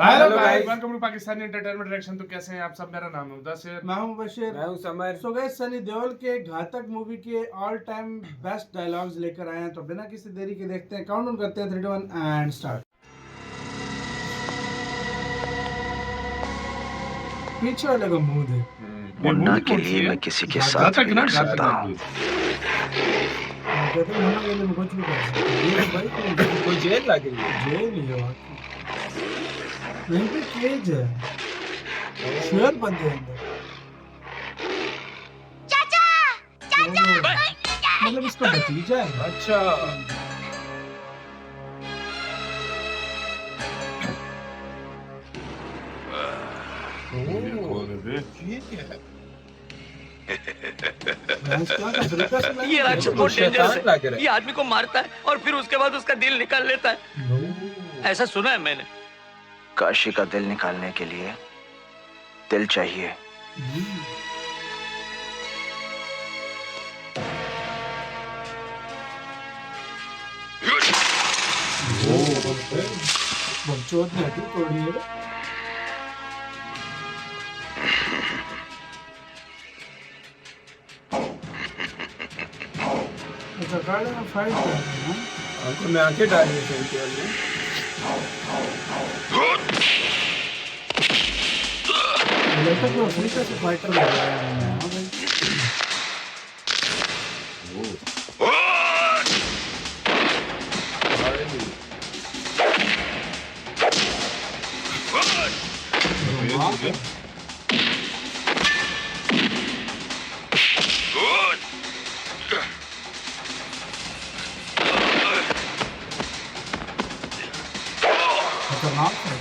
Hello guys, welcome to Pakistani entertainment reaction. तो कैसे हैं आप सब? मेरा नाम है मुदस्सिर, मैं हूं बशीर, मैं हूं summer. So guys, Sunny Deol के घातक मूवी के ऑल टाइम बेस्ट डायलॉग्स लेकर आए हैं। तो बिना किसी देरी के देखते हैं, काउंटडाउन करते हैं 3 2 1 एंड स्टार्ट। पीछे वाले का मुंह देख। मुन्ना के लिए मैं किसी के साथ भी लड़ सकता हूँ। कहते हैं मुन्ना के लिए मैं कुछ भी कर सकता हूं। ये भाई कोई जेल लग रही है। जेल ही है वाकई। यहीं पे केज है, शेर बंदे अंदर। मतलब इसका भतीजा है। अच्छा, ये क्या है? ये राक्षस बहुत डेंजरस है। ये आदमी को मारता है और फिर उसके बाद उसका दिल निकाल लेता है। ऐसा सुना है मैंने। काशी का दिल निकालने के लिए दिल चाहिए। बकचोद ने हड्डी तोड़ी है। अच्छा, गाड़ी में फाइट कर रहे हैं। आंखों में आंखें डाली है सेंटियल ने। लगता है कि अफ्रीका से फाइटर लग रहा है। हाँ भाई, खतरनाक है।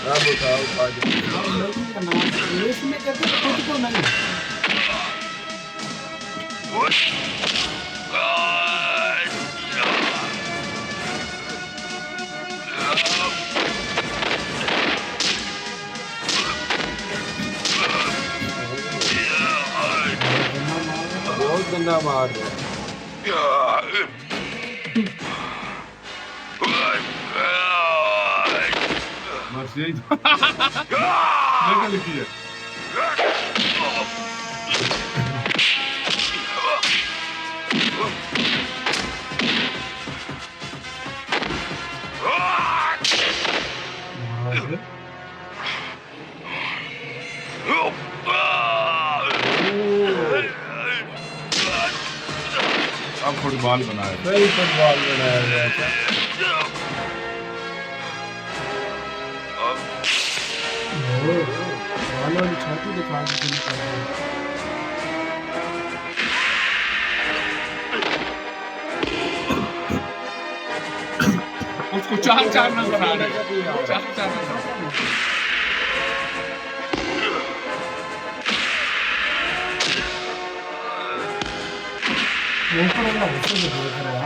अब उठा दो। लड़की का नाम है। इसमें कहते हैं खुद को नहीं। बहुत गंदा मार रहा है। बस यही देखा लिखी है। अब फुटबॉल बनाया। वही फुटबॉल बनाया गया था। वालों ने छाती दिखा दी शुरू कर दी। उसको चार चार नजर आ रहे हैं। चार चार नजर। ऊपर वाला गुस्से से देख रहा है।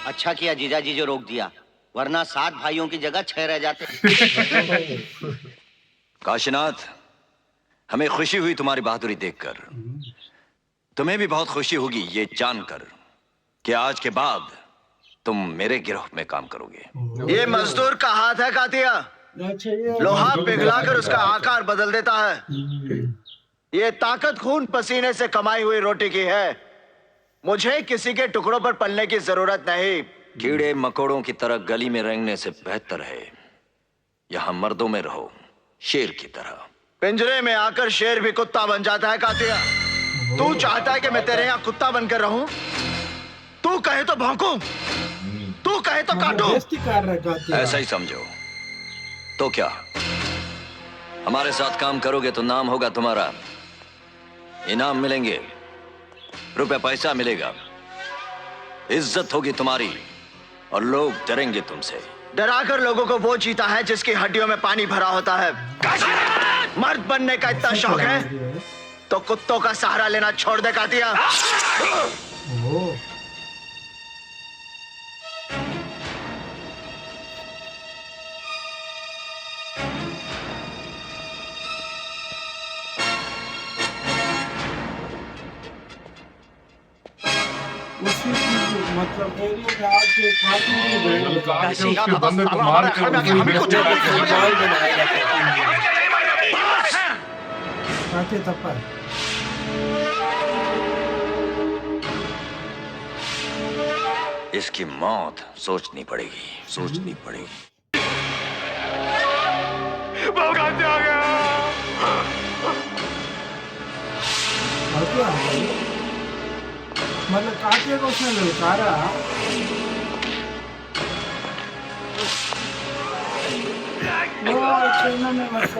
अच्छा किया जीजाजी जो रोक दिया, वरना 7 भाइयों की जगह 6 रह जाते। काशीनाथ, हमें खुशी हुई तुम्हारी बहादुरी देखकर। तुम्हें भी बहुत खुशी होगी ये जानकर कि आज के बाद तुम मेरे गिरोह में काम करोगे। ये मजदूर का हाथ है कातिया। लोहा पिघलाकर उसका आकार बदल देता है। ये ताकत खून पसीने से कमाई हुई रोटी की है। मुझे किसी के टुकड़ों पर पलने की जरूरत नहीं। कीड़े मकोड़ों की तरह गली में रेंगने से बेहतर है यहाँ मर्दों में रहो, शेर की तरह। पिंजरे में आकर शेर भी कुत्ता बन जाता है कातिया। तू चाहता है कि मैं तेरे यहाँ कुत्ता बनकर रहूं? तू कहे तो भौंकूं, तू कहे तो काटूं। ऐसा ही समझो। तो क्या हमारे साथ काम करोगे तो नाम होगा तुम्हारा, इनाम मिलेंगे, रुपया पैसा मिलेगा, इज्जत होगी तुम्हारी और लोग डरेंगे तुमसे। डराकर लोगों को वो जीता है जिसकी हड्डियों में पानी भरा होता है। मर्द बनने का इतना शौक है तो कुत्तों का सहारा लेना छोड़ दे कातिया। ओह उसी की मतलब एरिया में आके कातिल की मतलब बहन काट के उसके बंदे को मार के काते तप्पा इसकी मौत सोचनी पड़ेगी, सोचनी पड़ेगी। कातिया आ गई मतलब कातिया को उसने ललकारा वो ट्रेनर में मतलब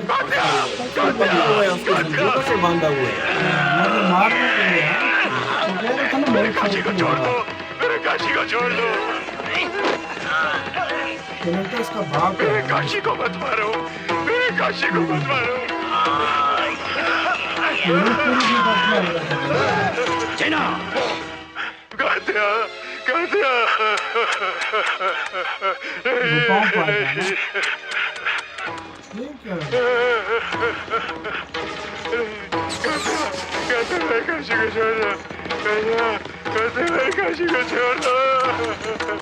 उसको जंजीरों से बांधा हुआ है। मतलब मारने के लिए तो कह रहा था ना मेरे काशी को छोड़ दो, मेरे काशी को छोड़ दो, तो लगता है इसका बाप है। काशी को मत मारो, मेरे काशी को मत मारो। चैना कातिया, कातिया। पाँव पड़ गया ठीक है कातिया मेरे काशी को छोड़ दो, कातिया मेरे काशी को छोड़ दो।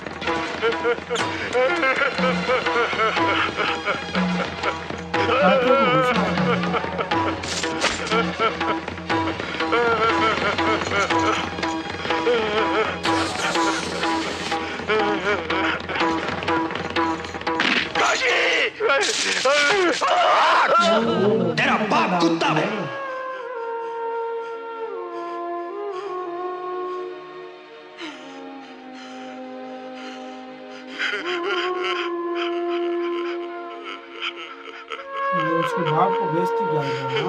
तेरा बाप कुत्ता है। उसके बाप को बेइज्जती कर रहा है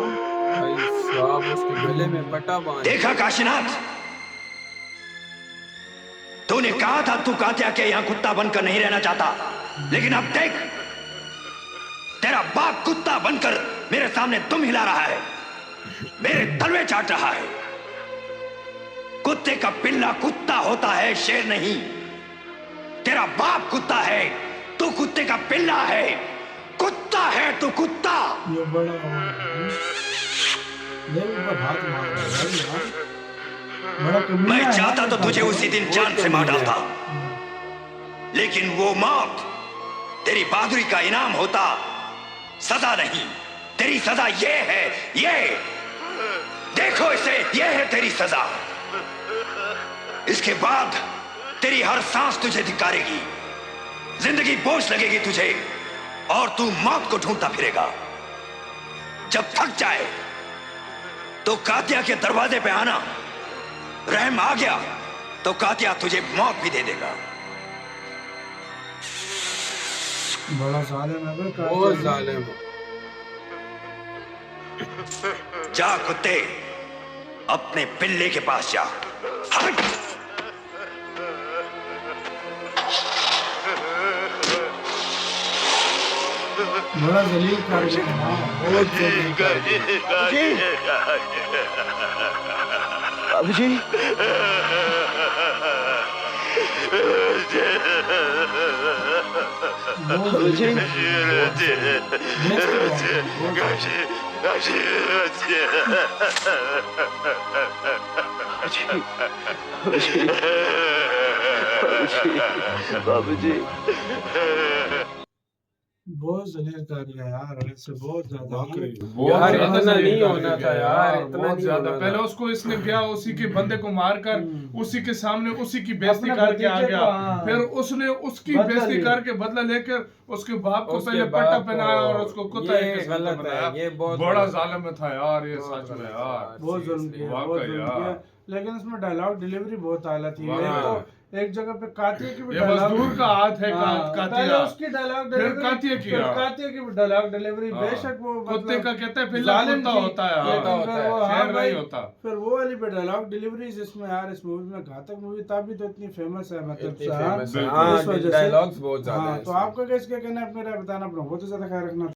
भाई साहब उसके गले में पट्टा बांध। देखा काशीनाथ, तूने कहा था तू कात्या के यहां कुत्ता बनकर नहीं रहना चाहता, लेकिन अब देख तेरा बाप कुत्ता बनकर मेरे सामने तुम हिला रहा है, मेरे तलवे चाट रहा है। कुत्ते का पिल्ला कुत्ता होता है, शेर नहीं। तेरा बाप कुत्ता है, तू कुत्ते का पिल्ला है। कुत्ता है तू, कुत्ता। ये बड़ा मेरे ऊपर हाथ मार रहा है यार, बड़ा कमीना मैं है चाहता यार तो तुझे उसी दिन जान से मार डालता, लेकिन वो मौत तेरी बहादुरी का इनाम होता, सजा नहीं। तेरी सजा ये है, ये देखो इसे, ये है तेरी सजा। इसके बाद तेरी हर सांस तुझे धिक्कारेगी, जिंदगी बोझ लगेगी तुझे और तू मौत को ढूंढता फिरेगा। जब थक जाए तो कातिया के दरवाजे पे आना। रहम आ गया तो कातिया तुझे मौत भी दे देगा। बड़ा जालिम है बे बहुत जालिम है। जा कुत्ते, अपने पिल्ले के पास जा। हट! बड़ा जलील कर दिया हाँ बहुत जलील कर दिया बाबूजी, बाबूजी बाबूजी बहुत जलील कर दिया यार, ऐसे बहुत ज्यादा यार इतना नहीं होना था यार, इतना बहुत नहीं ज्यादा। होना पहले था। उसको इसने गया उसी के बंदे को मारकर उसी के सामने उसी की बेइज्जती करके आ गया, फिर उसने उसकी बेइज्जती करके बदला लेकर उसके बाप को उसके पहले बाप पट्टा को- पहनाया और उसको कुत्ता ये एक किस्म का गलत है, बनाया। ये बहुत बड़ा गलत है। जालिम था यार ये, बहुत सच में गलत यार। है। बहुत जुल्म किया, बहुत वाकई जुल्म यार। किया, लेकिन उसमें डायलॉग डिलीवरी बहुत आला थी। हाँ। एक जगह पे कातिया की भी ये डायलॉग, मजदूर का हाथ है हाँ, पहले कातिया, उसकी डायलॉग फिर डिलीवरी, कातिया की, फिर हाँ। कातिया की भी डायलॉग डिलीवरी, हाँ। बेशक वो कुत्ते का कहते हैं फिर जालिम कुत्ता थी, होता है, लेकिन हाँ, फिर वो, हाँ शेर भाई, नहीं होता। फिर वो वाली पे डायलॉग डिलीवरी जिसमें यार इस मूवी में घातक मूवी तभी तो इतनी फेमस है, मतलब इतनी हाँ, famous है। इस हाँ, वजह से। डायलॉग्स बहुत ज्यादा हाँ, हैं तो इसमें। आपका क्या इसका कहना है, अपने राय बताना, अपना बहुत ज्यादा ख्याल रखना।